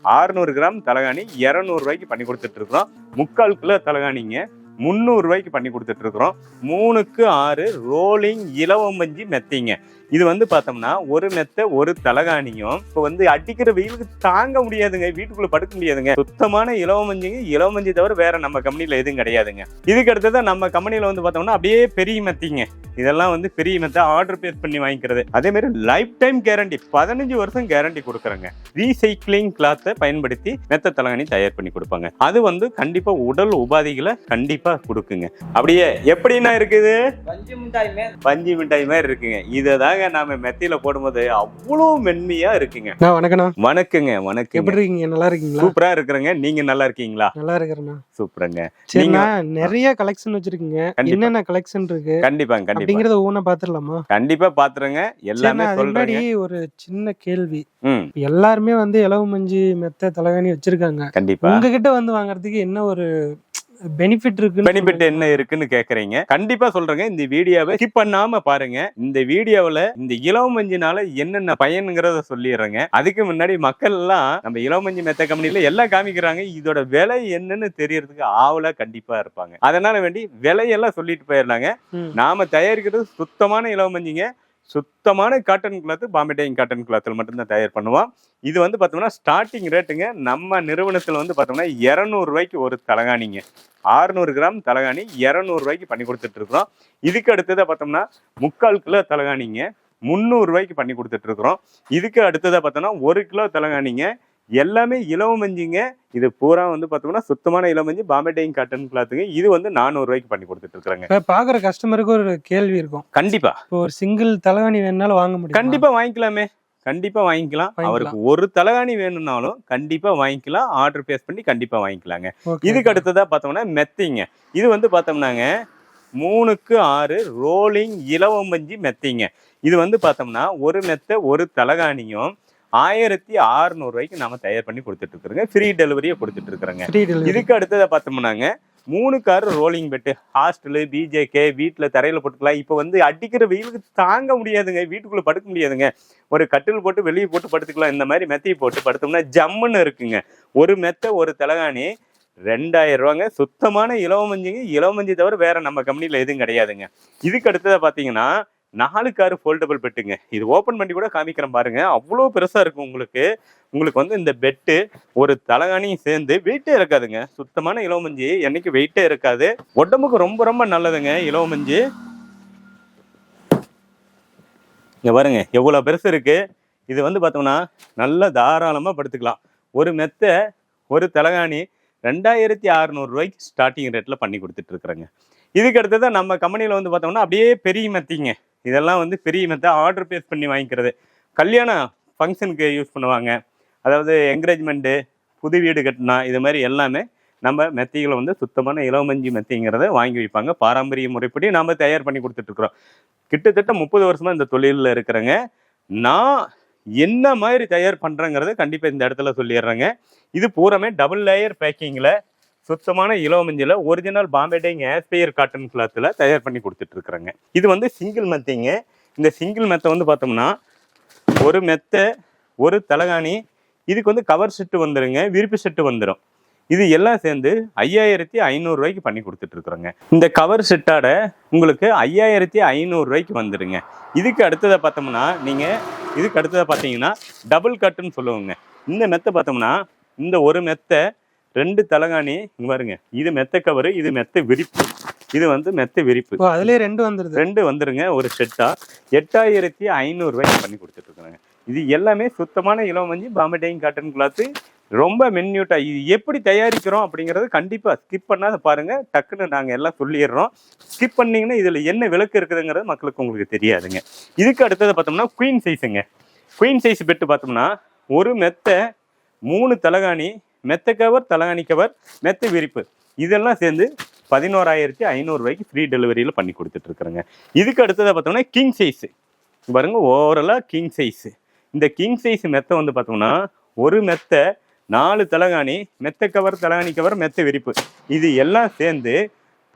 600 gram தலகாணி 200 ரூபாய்க்கு பண்ணி கொடுத்துட்டு இருக்கிறோம். 3/4 கிலோ தலகாணிங்க 300 ரூபாய்க்கு பண்ணி கொடுத்துட்டு இருக்கிறோம். 3க்கு 6 ரோலிங் இலவம்பஞ்சி மெத்தைங்க. இது வந்து பார்த்தோம்னா ஒரு மெத்தை ஒரு தலகாணியும் இப்போ வந்து அடிக்கிற வெயிலுக்கு தாங்க முடியாதுங்க, வீட்டுக்குள்ள படுக்க முடியாதுங்க. சுத்தமான இலவமஞ்சிங்க, இலவமஞ்சி தவிர வேற நம்ம கம்பெனில எதுவும் கிடையாதுங்க. இதுக்கு அடுத்ததான் நம்ம கம்பெனில வந்து பார்த்தோம்னா அப்படியே பெரிய மெத்திங்க. இதெல்லாம் வந்து பெரிய மெத்தை ஆர்டர் பேஸ் பண்ணி வாங்கிக்கிறது. அதே மாதிரி லைஃப் டைம் கேரண்டி 15 வருஷம் கேரண்டி கொடுக்குறாங்க. ரீசைக்ளிங் கிளாத்தை பயன்படுத்தி மெத்த தலகாணி தயார் பண்ணி கொடுப்பாங்க. அது வந்து கண்டிப்பா உடல் உபாதைகளை கண்டிப்பா கொடுக்குங்க. அப்படியே எப்படின்னா இருக்குது, பஞ்சு மிட்டாய் மாதிரி இருக்குங்க. இததாங்க நாம மெத்தியில போடும்போது அவ்வளவு மென்மையா இருக்குங்க. வணக்கங்க. வணக்கம், எப்படி இருக்கீங்க? நல்லா இருக்கீங்களா? சூப்பரா இருக்கிறேங்க. நீங்க நல்லா இருக்கீங்களா? நல்லா இருக்கிறேன். சூப்பருங்க. நீங்க நிறைய கலெக்ஷன் வச்சிருக்கீங்க, என்னென்ன கலெக்ஷன் இருக்கு கண்டிப்பா அப்படிங்கறத ஊன பாத்துடலாமா? கண்டிப்பா பாத்துறேங்க, எல்லாமே சொல்றேன். ஒரு சின்ன கேள்வி, எல்லாருமே வந்து இலவு மஞ்சி மெத்த தலகாணி வச்சிருக்காங்க. கண்டிப்பா உங்ககிட்ட வந்து வாங்குறதுக்கு என்ன ஒரு பெனிஃபிட் இருக்கு? பெனிஃபிட் என்ன இருக்குன்னு கேக்குறீங்க. கண்டிப்பா சொல்றேங்க, இந்த வீடியோவை ஸ்கிப் பண்ணாம பாருங்க. இந்த வீடியோவில் இந்த இலவமஞ்சினால என்னென்ன பயனுங்கிறத சொல்லிடுறேங்க. அதுக்கு முன்னாடி மக்கள் எல்லாம் நம்ம இலவமஞ்சி மெத்த கம்பெனில எல்லாம் காமிக்கிறாங்க, இதோட விலை என்னன்னு தெரியறதுக்கு ஆவலா கண்டிப்பா இருப்பாங்க. அதனால வேண்டி விலையெல்லாம் சொல்லிட்டு போயிடலாங்க. நாம தயாரிக்கிறது சுத்தமான இலவமஞ்சிங்க. சுத்தமான cotton cloth, Bombay Dyeing cotton கிளாத்தில் மட்டும்தான் தயார் பண்ணுவோம். இது வந்து பார்த்தோம்னா ஸ்டார்டிங் ரேட்டுங்க. நம்ம நிறுவனத்தில் வந்து பார்த்தோம்னா 200 ரூபாய்க்கு ஒரு தலகாணிங்க. 600 கிராம் தலகாணி 200 ரூபாய்க்கு பண்ணி கொடுத்துட்டு இருக்கிறோம். இதுக்கு அடுத்ததாக பார்த்தோம்னா 3/4 கிலோ தலகாணிங்க 300 ரூபாய்க்கு பண்ணி கொடுத்துட்டு இருக்கிறோம். இதுக்கு அடுத்ததாக பார்த்தோம்னா 1 கிலோ தலகாணிங்க. எல்லாமே இலவமஞ்சிங்க. இது பூரா வந்து பார்த்தோம்னா சுத்தமான இலவமஞ்சி பாம்பே டையிங் காட்டன் கிளாத்துங்க. இது வந்து 400 ரூபாய்க்கு பண்ணி கொடுத்துட்டு இருக்காங்க. இப்போ பாக்குற கஸ்டமருக்கு ஒரு கேள்வி இருக்கும். கண்டிப்பா ஒரு சிங்கிள் தலகாணி வேணும்னாலும் வாங்க முடியும்? கண்டிப்பா வாங்கிக்கலாமே, கண்டிப்பா வாங்கிக்கலாம். அவருக்கு ஒரு தலகாணி வேணும்னாலும் கண்டிப்பா வாங்கிக்கலாம். ஆர்டர் பேஸ் பண்ணி கண்டிப்பா வாங்கிக்கலாங்க. இதுக்கு அடுத்ததா பார்த்தோம்னா மெத்திங்க. இது வந்து பார்த்தோம்னாங்க 3க்கு 6 ரோலிங் இலவம்பஞ்சி மெத்திங்க. இது வந்து பார்த்தோம்னா ஒரு மெத்தை ஒரு தலகாணியும் 1600 ரூபாய்க்கு நாம தயார் பண்ணி கொடுத்துட்டு இருக்கிறோங்க. ஃப்ரீ டெலிவரியை கொடுத்துட்டு இருக்கிறோங்க. இதுக்கு அடுத்ததை பார்த்தோம்னாங்க 3க்கு 6 ரோலிங் பெட்டு. ஹாஸ்டலு, பிஜேகே, வீட்டுல தரையில போட்டுக்கலாம். இப்ப வந்து அடிக்கிற வெயிலுக்கு தாங்க முடியாதுங்க, வீட்டுக்குள்ள படுக்க முடியாதுங்க. ஒரு கட்டில் போட்டு வெளியே போட்டு படுத்துக்கலாம். இந்த மாதிரி மெத்தையை போட்டு படுத்தோம்னா ஜம்முன்னு இருக்குங்க. ஒரு மெத்தை ஒரு தலகாணி 2000 ரூபாங்க. சுத்தமான இலவமஞ்சிங்க. இலவமஞ்சி தவிர வேற நம்ம கம்பெனில எதுவும் கிடையாதுங்க. இதுக்கு அடுத்ததை பார்த்தீங்கன்னா 4க்கு 6 ஃபோல்டபிள் பெட்டுங்க. இது ஓப்பன் பண்ணி கூட காமிக்கிறேன் பாருங்க, அவ்வளோ பெருசா இருக்கும். உங்களுக்கு வந்து இந்த பெட்டு ஒரு தலகாணியும் சேர்ந்து வெயிட்டே இருக்காதுங்க. சுத்தமான இலவமஞ்சி என்னைக்கு வெயிட்டே இருக்காது. உடம்புக்கு ரொம்ப ரொம்ப நல்லதுங்க இலவமஞ்சி. இங்க பாருங்க எவ்வளவு பெருசு இருக்கு. இது வந்து பார்த்தோம்னா நல்லா தாராளமா படுத்துக்கலாம். ஒரு மெத்தை ஒரு தலகாணி 2600 ரூபாய்க்கு ஸ்டார்டிங் ரேட்ல பண்ணி கொடுத்துட்டு இருக்கிறேங்க. இதுக்கு அடுத்ததான் நம்ம கம்பெனில வந்து பார்த்தோம்னா அப்படியே பெரிய மெத்திங்க. இதெல்லாம் வந்து பெரிய மெத்தை ஆர்டர் பேஸ் பண்ணி வாங்கிக்கிறது. கல்யாண ஃபங்க்ஷனுக்கு யூஸ் பண்ணுவாங்க. அதாவது என்கரேஜ்மெண்ட்டு, புது வீடு கட்டினா, இது மாதிரி எல்லாமே நம்ம மெத்தைகளை வந்து சுத்தமான இலவமஞ்சி மெத்தைங்கிறத வாங்கி வைப்பாங்க. பாரம்பரிய முறைப்படி நாம் தயார் பண்ணி கொடுத்துட்ருக்குறோம். கிட்டத்தட்ட 30 வருஷமாக இந்த தொழிலில் இருக்கிறேங்க. நான் என்ன மாதிரி தயார் பண்ணுறேங்கிறத கண்டிப்பாக இந்த இடத்துல சொல்லிடுறேங்க. இது பூராமே டபுள் லேயர் பேக்கிங்கில் சுத்தமான இலவமஞ்சில original Bombay dyeing aspire cotton கிளாத்தில் தயார் பண்ணி கொடுத்துட்டு இருக்கிறேங்க. இது வந்து சிங்கிள் மெத்தைங்க. இந்த சிங்கிள் மெத்தை வந்து பார்த்தோம்னா ஒரு மெத்தை ஒரு தலகாணி. இதுக்கு வந்து கவர் செட்டு வந்துடுங்க, விரிப்பு செட்டு வந்துடும். இது எல்லாம் சேர்ந்து 5500 ரூபாய்க்கு பண்ணி கொடுத்துட்டு இருக்கிறோங்க. இந்த கவர் செட்டோட உங்களுக்கு 5500 ரூபாய்க்கு வந்துடுங்க. இதுக்கு அடுத்ததை பார்த்தோம்னா இதுக்கு அடுத்ததை பார்த்தீங்கன்னா டபுள் கட்டுன்னு சொல்லுவோங்க. இந்த மெத்தை பார்த்தோம்னா இந்த ஒரு மெத்தை 2 தலகாணி. இங்க பாருங்க, இது மெத்த கவரு, இது மெத்த விரிப்பு. இது வந்து மெத்த விரிப்பு. அதுலயே 2 வந்துருங்க ஒரு செட்டா. 8500 ரூபாய்க்கு பண்ணி கொடுத்துட்டு இருக்காங்க. இது எல்லாமே சுத்தமான இலவமஞ்சி பாம்பே டையிங் காட்டன் கிளாத்து. ரொம்ப மென்யூட்டா. இது எப்படி தயாரிக்கிறோம் அப்படிங்கறது கண்டிப்பா ஸ்கிப் பண்ணாத பாருங்க. டக்குன்னு நாங்க எல்லாம் சொல்லிடுறோம். ஸ்கிப் பண்ணீங்கன்னா இதுல என்ன விளக்கு இருக்குதுங்கிறது மக்களுக்கு உங்களுக்கு தெரியாதுங்க. இதுக்கு அடுத்தது பார்த்தோம்னா குயின் சைஸுங்க. குயின் சைஸ் பெட்டு பார்த்தோம்னா ஒரு மெத்தை 3 தலகாணி, மெத்த கவர், தலகாணி கவர், மெத்த விரிப்பு, இதெல்லாம் சேர்ந்து 11500 ரூபாய்க்கு ஃப்ரீ டெலிவரியில் பண்ணி கொடுத்துட்டு இருக்கிறேங்க. இதுக்கு அடுத்ததை பார்த்தோம்னா கிங் சைஸு பாருங்க, ஓவரலாக கிங் சைஸு. இந்த கிங் சைஸ் மெத்தை வந்து பார்த்தோம்னா ஒரு மெத்தை 4 தலகாணி, மெத்த கவர், தலகாணி கவர், மெத்த விரிப்பு, இது எல்லாம் சேர்ந்து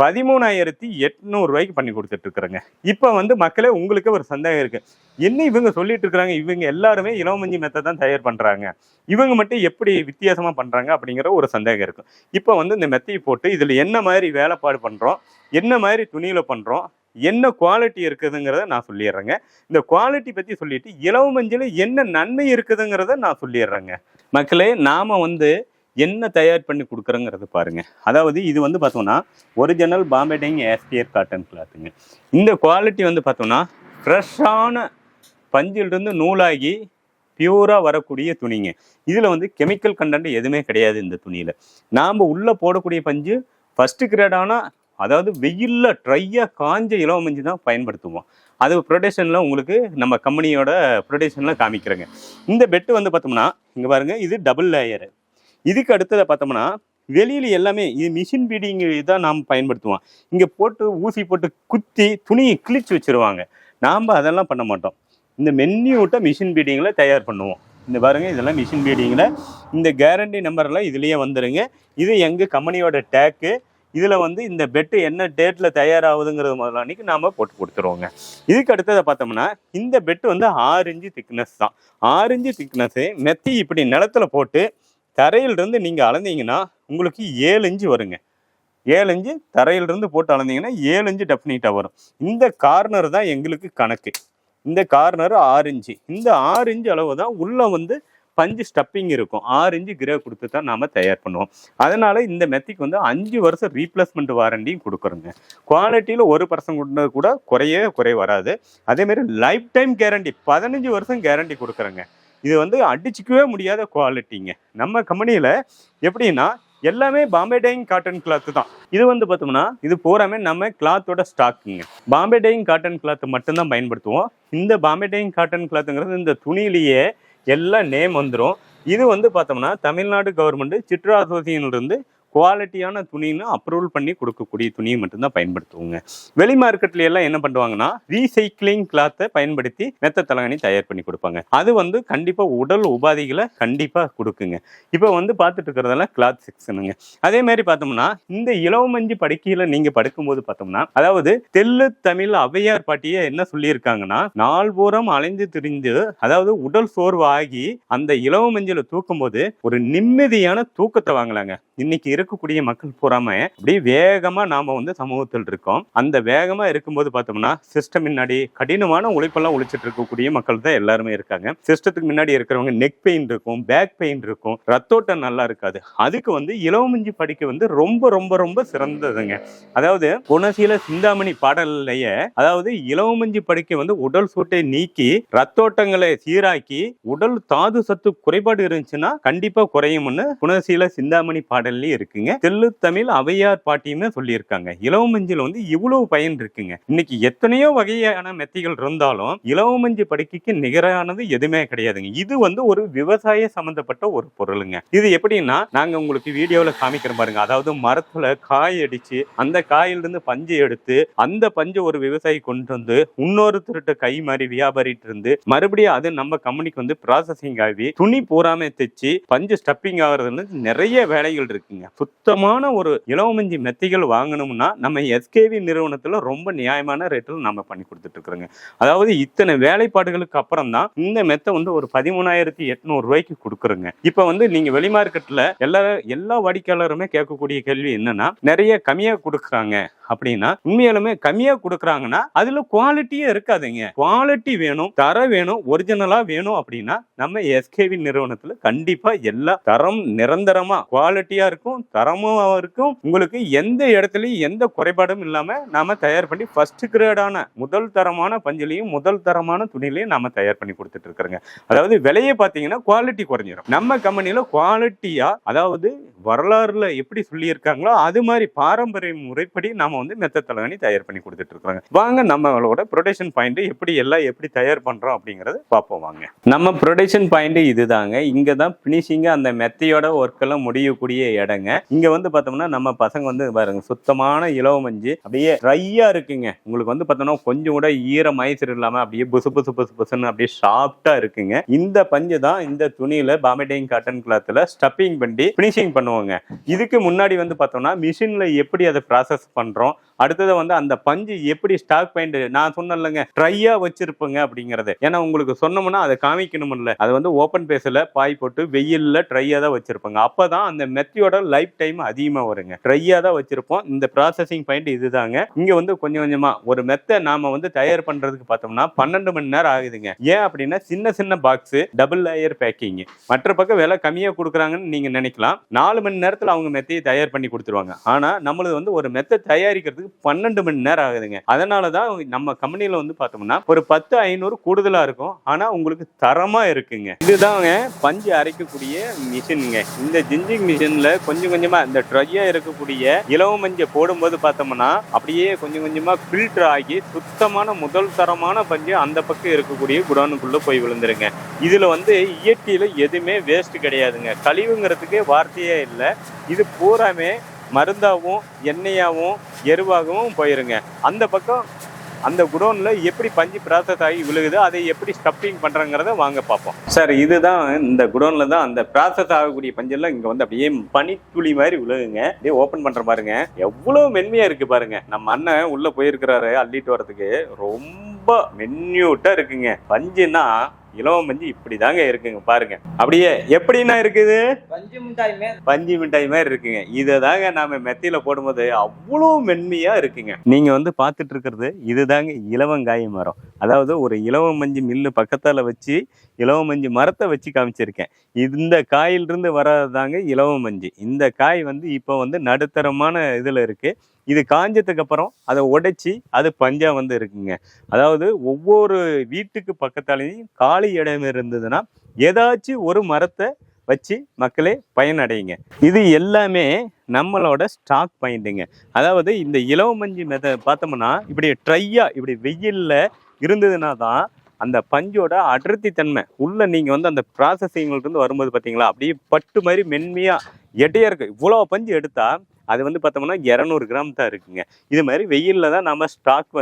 13,800 பண்ணி கொடுத்துட்டு இருக்கிறேங்க. இப்போ வந்து மக்களே உங்களுக்கு ஒரு சந்தேகம் இருக்கு, என்ன இவங்க சொல்லிட்டு இருக்கிறாங்க, இவங்க எல்லாருமே இலவமஞ்சி மெத்தை தான் தயார் பண்றாங்க, இவங்க மட்டும் எப்படி வித்தியாசமா பண்றாங்க அப்படிங்கிற ஒரு சந்தேகம் இருக்கும். இப்போ வந்து இந்த மெத்தையை போட்டு இதுல என்ன மாதிரி வேலைப்பாடு பண்றோம், என்ன மாதிரி துணியில பண்றோம், என்ன குவாலிட்டி இருக்குதுங்கிறத நான் சொல்லிடுறேங்க. இந்த குவாலிட்டி பத்தி சொல்லிட்டு இலவமஞ்சில என்ன நன்மை இருக்குதுங்கிறத நான் சொல்லிடுறேங்க. மக்களே, நாம வந்து என்ன தயார் பண்ணி கொடுக்குறோங்கிறது பாருங்க. அதாவது இது வந்து பார்த்தோம்னா ஒரிஜினல் பாம்பே டையிங் ஏஸ்பியர் காட்டன் கிளாத்துங்க. இந்த குவாலிட்டி வந்து பார்த்தோம்னா ஃப்ரெஷ்ஷான பஞ்சிலிருந்து நூலாகி பியூராக வரக்கூடிய துணிங்க. இதில் வந்து கெமிக்கல் கண்டென்ட் எதுவுமே கிடையாது இந்த துணியில். நாம் உள்ளே போடக்கூடிய பஞ்சு ஃபஸ்ட்டு கிரேடான, அதாவது வெயிலில் ட்ரையாக காஞ்ச இலவமஞ்சி தான் பயன்படுத்துவோம். அது ப்ரொடக்ஷனில் உங்களுக்கு நம்ம கம்பெனியோட ப்ரொடக்ஷனில் காமிக்கிறேங்க. இந்த பெட்டு வந்து பார்த்தோம்னா இங்கே பாருங்கள், இது டபுள் லேயரு. இதுக்கு அடுத்ததை பார்த்தோம்னா வெளியில் எல்லாமே இது மிஷின் பீடிங் தான் நாம் பயன்படுத்துவோம். இங்கே போட்டு ஊசி போட்டு குத்தி துணியை கிழிச்சு வச்சுருவாங்க. நாம் அதெல்லாம் பண்ண மாட்டோம். இந்த மென்யூட்டை மிஷின் பீடிங்கில் தயார் பண்ணுவோம். இந்த பாருங்கள், இதெல்லாம் மிஷின் பீடிங்கில் இந்த கேரண்டி நம்பர்லாம் இதுலேயே வந்துடுங்க. இது எங்கள் கம்பெனியோட டேக்கு. இதில் வந்து இந்த பெட்டு என்ன டேட்டில் தயாராகுதுங்கிறது முதல்ல அன்றைக்கி நாம் போட்டு கொடுத்துருவோங்க. இதுக்கு அடுத்ததை பார்த்தோம்னா இந்த பெட்டு வந்து 6 இன்ச்சு திக்னஸ் தான். 6 இன்ச்சு திக்னஸ்ஸு மெத்தி இப்படி நிலத்துல போட்டு தரையிலிருந்து நீங்கள் அளந்தீங்கன்னா உங்களுக்கு 7 இன்ச்சு வருங்க. 7 இன்ச்சு தரையிலிருந்து போட்டு அளந்தீங்கன்னா 7 இன்ச்சு டெஃபினிட்டாக வரும். இந்த கார்னர் தான் எங்களுக்கு கணக்கு. இந்த கார்னர் 6 இன்ச்சு. இந்த 6 இன்ச்சு அளவு தான் உள்ளே வந்து பஞ்சு ஸ்டப்பிங் இருக்கும். 6 இன்ச்சு கிரே கொடுத்து தான் நாம் தயார் பண்ணுவோம். அதனால் இந்த மெத்திக்கு வந்து 5 வருஷம் ரீப்ளேஸ்மெண்ட் வாரண்டியும் கொடுக்குறோங்க. குவாலிட்டியில் 1% கூட குறைய வராது. அதேமாரி லைஃப் டைம் கேரண்டி 15 வருஷம் கேரண்டி கொடுக்குறேங்க. இது வந்து அடிச்சுக்கவே முடியாத குவாலிட்டிங்க. நம்ம கம்பெனியில் எப்படின்னா எல்லாமே பாம்பே டையிங் காட்டன் கிளாத்து தான். இது வந்து பார்த்தோம்னா இது பூராமே நம்ம கிளாத்தோட ஸ்டாக்குங்க. பாம்பே டையிங் காட்டன் கிளாத்து மட்டும்தான் பயன்படுத்துவோம். இந்த பாம்பே டையிங் காட்டன் கிளாத்துங்கிறது இந்த துணியிலேயே எல்லா நேம் வந்துடும். இது வந்து பார்த்தோம்னா தமிழ்நாடு கவர்மெண்ட் சிட்ரா அசோசியேஷன்லேருந்து குவாலிட்டியான துணின்னு அப்ரூவல் பண்ணி கொடுக்கக்கூடிய துணியை மட்டும்தான் பயன்படுத்துவோங்க. வெளி மார்க்கெட்ல எல்லாம் என்ன பண்ணுவாங்கன்னா ரீசைக்கிளிங் கிளாத்தை பயன்படுத்தி மெத்த தலகாணி தயார் பண்ணி கொடுப்பாங்க. அது வந்து கண்டிப்பாக உடல் உபாதைகளை கண்டிப்பாக கொடுக்குங்க. இப்போ வந்து பார்த்துட்டு இருக்கிறதெல்லாம் கிளாத் செக்ஷனுங்க. அதே மாதிரி பார்த்தோம்னா இந்த இலவமஞ்சி படுக்கையில் நீங்கள் படுக்கும்போது பார்த்தோம்னா, அதாவது தெள்ளு தமிழ் ஔவையார் பாட்டியை என்ன சொல்லியிருக்காங்கன்னா, நாள்பூரம் அலைந்து திரிந்து அதாவது உடல் சோர்வாகி அந்த இலவமஞ்சில தூக்கும்போது ஒரு நிம்மதியான தூக்கத்தை வாங்கலாங்க. இன்னைக்கு இருக்கக்கூடிய மக்கள் பூராம அப்படியே வேகமா நாம வந்து சமூகத்தில் இருக்கோம். அந்த வேகமா இருக்கும்போது பார்த்தோம்னா சிஸ்டம் முன்னாடி கடினமான உழைப்பெல்லாம் உழைச்சிட்டு இருக்கக்கூடிய மக்கள் தான் எல்லாருமே இருக்காங்க. சிஸ்டத்துக்கு முன்னாடி இருக்கிறவங்க நெக் பெயின் இருக்கும், பேக் பெயின் இருக்கும், ரத்தோட்டம் நல்லா இருக்காது. அதுக்கு வந்து இலவமஞ்சி படுக்கை வந்து ரொம்ப ரொம்ப ரொம்ப சிறந்ததுங்க. அதாவது குணசீல சிந்தாமணி பாடல்லையே, அதாவது இலவமஞ்சி படுக்கை வந்து உடல் சூட்டை நீக்கி ரத்தோட்டங்களை சீராக்கி உடல் தாது சத்து குறைபாடு இருந்துச்சுன்னா கண்டிப்பா குறையும்னு குணசீல சிந்தாமணி பாடல்ல இருக்குங்க. தெள்ளு தமிழ் ஔவையார் பாட்டியுமே சொல்லியிருக்காங்க. இலவமஞ்சில வந்து இவ்வளவு பயன் இருக்குங்க. இன்னைக்கு எத்தனையோ வகையான மெத்திகள் இருந்தாலும் இலவமஞ்சி படுக்கைக்கு நிகரானது எதுவுமே கிடையாதுங்க. இது வந்து ஒரு விவசாய சம்பந்தப்பட்ட ஒரு பொருளுங்க. இது எப்படின்னா நாங்க உங்களுக்கு வீடியோல காமிக்கிற பாருங்க. அதாவது மரத்துல காய் அடிச்சு அந்த காயிலிருந்து பஞ்சு எடுத்து அந்த பஞ்சு ஒரு விவசாயி கொண்டு வந்து இன்னொருத்தருட்ட கை மாதிரி வியாபாரிட்டு இருந்து மறுபடியும் அது நம்ம கம்பெனிக்கு வந்து ப்ராசஸிங் ஆகி துணி பூராமே தைச்சு பஞ்சு ஸ்டப்பிங் ஆகுறதுன்னு நிறைய வேலைகள் இருக்குங்க. சுத்தமான ஒரு இலவமஞ்சி மெத்திகள் வாங்கணும்னா நம்ம எஸ்கேவி நிறுவனத்துல ரொம்ப நியாயமான ரேட்டில் நம்ம பண்ணி கொடுத்துட்டு இருக்கிறோங்க. அதாவது இத்தனை வேலைப்பாடுகளுக்கு அப்புறம் தான் இந்த மெத்தை வந்து ஒரு 13,800 கொடுக்குறோங்க. இப்ப வந்து நீங்க வெளி மார்க்கெட்ல எல்லா வாடிக்கையாளருமே கேட்கக்கூடிய கேள்வி என்னன்னா, நிறைய கம்மியா கொடுக்குறாங்க அப்படின்னா, உண்மையாலுமே கம்மியா கொடுக்குறாங்கன்னா அதுல குவாலிட்டியே இருக்காதுங்க. குவாலிட்டி வேணும், தரம் வேணும், ஒரிஜினலா வேணும் அப்படின்னா நம்ம எஸ்கேவி நிறுவனத்துல கண்டிப்பா எல்லா தரம் நிரந்தரமா குவாலிட்டியா இருக்கும், தரமும் இருக்கும். உங்களுக்கு எந்த இடத்துலயும் எந்த குறைபாடும் இல்லாம நாம தயார் பண்ணி ஃபர்ஸ்ட் கிரேடான முதல் தரமான பஞ்சிலையும் முதல் தரமான துணிலையும் நாம தயார் பண்ணி கொடுத்துட்டு இருக்கிறோங்க. அதாவது விலையை பார்த்தீங்கன்னா குவாலிட்டி குறைஞ்சிடும். நம்ம கம்பெனியில குவாலிட்டியா, அதாவது வரலாறுல எப்படி சொல்லியிருக்காங்களோ அது மாதிரி பாரம்பரிய முறைப்படி நாம வந்து மெத்த தலகாணி தயார் பண்ணி கொடுத்துட்டு இருக்கிறோங்க. வாங்க நம்மளோட ப்ரொடக்ஷன் பாயிண்ட் எப்படி தயார் பண்றோம் அப்படிங்கறத பார்ப்போம் வாங்க. நம்ம ப்ரொடக்ஷன் பாயிண்ட் இதுதாங்க. இங்க தான் பினிஷிங்க அந்த மெத்தையோட ஒர்க் எல்லாம் முடியக்கூடிய இடங்க. இங்க வந்து பார்த்தோம்னா நம்ம பசங்க வந்து பாருங்க சுத்தமான இலவமஞ்சி அப்படியே ட்ரையா இருக்குங்க. உங்களுக்கு வந்து பார்த்தோம்னா கொஞ்சம் கூட ஈரம் மயசர் இல்லாம அப்படியே புசு புசு புசு புசுன்னு அப்படியே சாஃப்டா இருக்குங்க. இந்த பஞ்சு தான் இந்த துணியில பாம்பே டையிங் காட்டன் கிளாத்ல ஸ்டப்பிங் பண்ணி பினிஷிங் பண்ணுவாங்க. பண்ணுவோங்க. இதுக்கு முன்னாடி வந்து பார்த்தோம்னா மிஷின்ல எப்படி அதை ப்ராசஸ் பண்றோம், அடுத்தது வந்து அந்த பஞ்சு எப்படி ஸ்டாக் பாயிண்ட் நான் சொன்னேன்லங்க ட்ரையா வச்சிருப்பேங்க அப்படிங்கறது. ஏன்னா உங்களுக்கு சொன்னோம்னா அதை காமிக்கணும்ல, அது வந்து ஓப்பன் பேஸ்ல பாய் போட்டு வெயில்ல ட்ரையா தான் வச்சிருப்பாங்க. அப்பதான் அந்த மெத்தியோட லைஃப் டைம் அதிகமா வருங்க. ட்ரையா தான் வச்சிருப்போம். இந்த ப்ராசஸிங் பாயிண்ட் இதுதாங்க. இங்க வந்து கொஞ்சம் கொஞ்சமா ஒரு மெத்தை நாம வந்து தயார் பண்றதுக்கு பார்த்தோம்னா 12 மணி நேரம் ஆகுதுங்க. ஏன் அப்படின்னா சின்ன சின்ன பாக்ஸ், டபுள் லேயர் பேக்கிங். மற்ற பக்கம் விலை கம்மியா கொடுக்குறாங்கன்னு நீங்க நினைக்கலாம். 4 மணி நேரத்துல அவங்க மெத்தையை தயார் பண்ணி கொடுத்துருவாங்க. ஆனா நம்மளது வந்து ஒரு மெத்தை தயாரிக்கிறதுக்கு 12 மணி நேரம் ஆகுதுங்க. அதனாலதான் நம்ம கம்பெனில வந்து பார்த்தோம்னா ஒரு 10-500 கூடுதலா இருக்கும். ஆனா உங்களுக்கு தரமா இருக்குங்க. இதுதாங்க பஞ்சு அரைக்கக்கூடிய மிஷினுங்க. இந்த ஜிஞ்சிங் மிஷின்ல கொஞ்சம் கொஞ்சமா இந்த ட்ரையா இருக்கக்கூடிய இலவ மஞ்சை போடும்போது பார்த்தோம்னா அப்படியே கொஞ்சம் கொஞ்சமா ஃபில்டர் ஆகி சுத்தமான முதல் தரமான பஞ்சு அந்த பக்கம் இருக்கக்கூடிய குடோனுக்குள்ள போய் விழுந்துருங்க. இதுல வந்து இயற்கையில எதுவுமே வேஸ்ட் கிடையாதுங்க. கழிவுங்கிறதுக்கே வார்த்தையே இல்லை. இது பூராமே மருந்தாகவும் எண்ணெயாகவும் எருவாகவும் போயிருங்க. அந்த பக்கம் அந்த குடோன்ல எப்படி பஞ்சு ப்ராசஸ் ஆகி விழுகுது, அதை எப்படி ஸ்டப்பிங் பண்றங்கிறத வாங்க பார்ப்போம். சார் இதுதான் இந்த குடோன்ல தான் அந்த ப்ராசஸ் ஆகக்கூடிய பஞ்செல்லாம் இங்க வந்து அப்படியே பனித்துளி மாதிரி விழுகுங்க. அப்படியே ஓபன் பண்ற பாருங்க, எவ்வளவு மென்மையா இருக்கு பாருங்க. நம்ம அண்ணன் உள்ள போயிருக்கிறாரு அள்ளிட்டு வரதுக்கு. ரொம்ப மென்யூட்டா இருக்குங்க. பஞ்சுன்னா இலவ மஞ்சு இப்படிதாங்க இருக்குங்க பாருங்க. அப்படியே எப்படின்னா இருக்குது, பஞ்சு மிட்டாய் மாதிரி இருக்குங்க. இதை தாங்க நாம மெத்தியில போடும்போது அவ்வளோ மென்மையா இருக்குங்க. நீங்க வந்து பார்த்துட்டு இருக்கிறது இதுதாங்க இலவங்காய் மரம். அதாவது ஒரு இலவ மஞ்சு மில்லு பக்கத்தால வச்சு இலவ மஞ்சு மரத்தை வச்சு காமிச்சிருக்கேன். இந்த காயிலிருந்து வர்றதுதாங்க இலவ மஞ்சு. இந்த காய் வந்து இப்போ வந்து நடுத்தரமான இதுல இருக்கு. இது காஞ்சதுக்கு அப்புறம் அதை உடைச்சி அது பஞ்சா வந்து இருக்குங்க. அதாவது ஒவ்வொரு வீட்டுக்கு பக்கத்தாலையும் காலி இடம் இருந்ததுன்னா ஏதாச்சும் ஒரு மரத்தை வச்சு மக்களே பயனடையுங்க. இது எல்லாமே நம்மளோட ஸ்டாக் பாயிண்ட்டுங்க. அதாவது இந்த இலவ மஞ்சு பார்த்தோம்னா இப்படி ட்ரையா இப்படி வெயில்ல இருந்ததுன்னா தான் அந்த பஞ்சோட அடர்த்தி தன்மை உள்ள நீங்க வந்து அந்த ப்ராசஸிங்ல இருந்து வரும்போது பார்த்தீங்களா அப்படியே பட்டு மாதிரி மென்மையா எட்டையா இருக்கு. இவ்வளோ பஞ்சு எடுத்தா அது வந்து பார்த்தோம்னா 200 கிராம் தான் இருக்குங்க. இது மாதிரி வெயிலில் தான் நம்ம ஸ்டாக்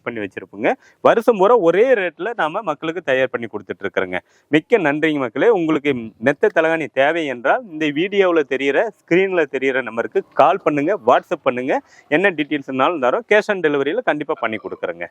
பண்ணி வச்சுருப்போங்க. வருஷம் பூரா ஒரே ரேட்டில் நாம் மக்களுக்கு தயார் பண்ணி கொடுத்துட்ருக்குறோங்க. மிக்க நன்றிங்க மக்களே. உங்களுக்கு மெத்த தலகாணி தேவை என்றால் இந்த வீடியோவில் தெரிகிற ஸ்க்ரீனில் தெரிகிற நம்பருக்கு கால் பண்ணுங்கள், வாட்ஸ்அப் பண்ணுங்கள். என்ன டீட்டெயில்ஸ்னாலும் தரோம். கேஷ் ஆன் டெலிவரியில் கண்டிப்பாக பண்ணி கொடுக்குறேங்க.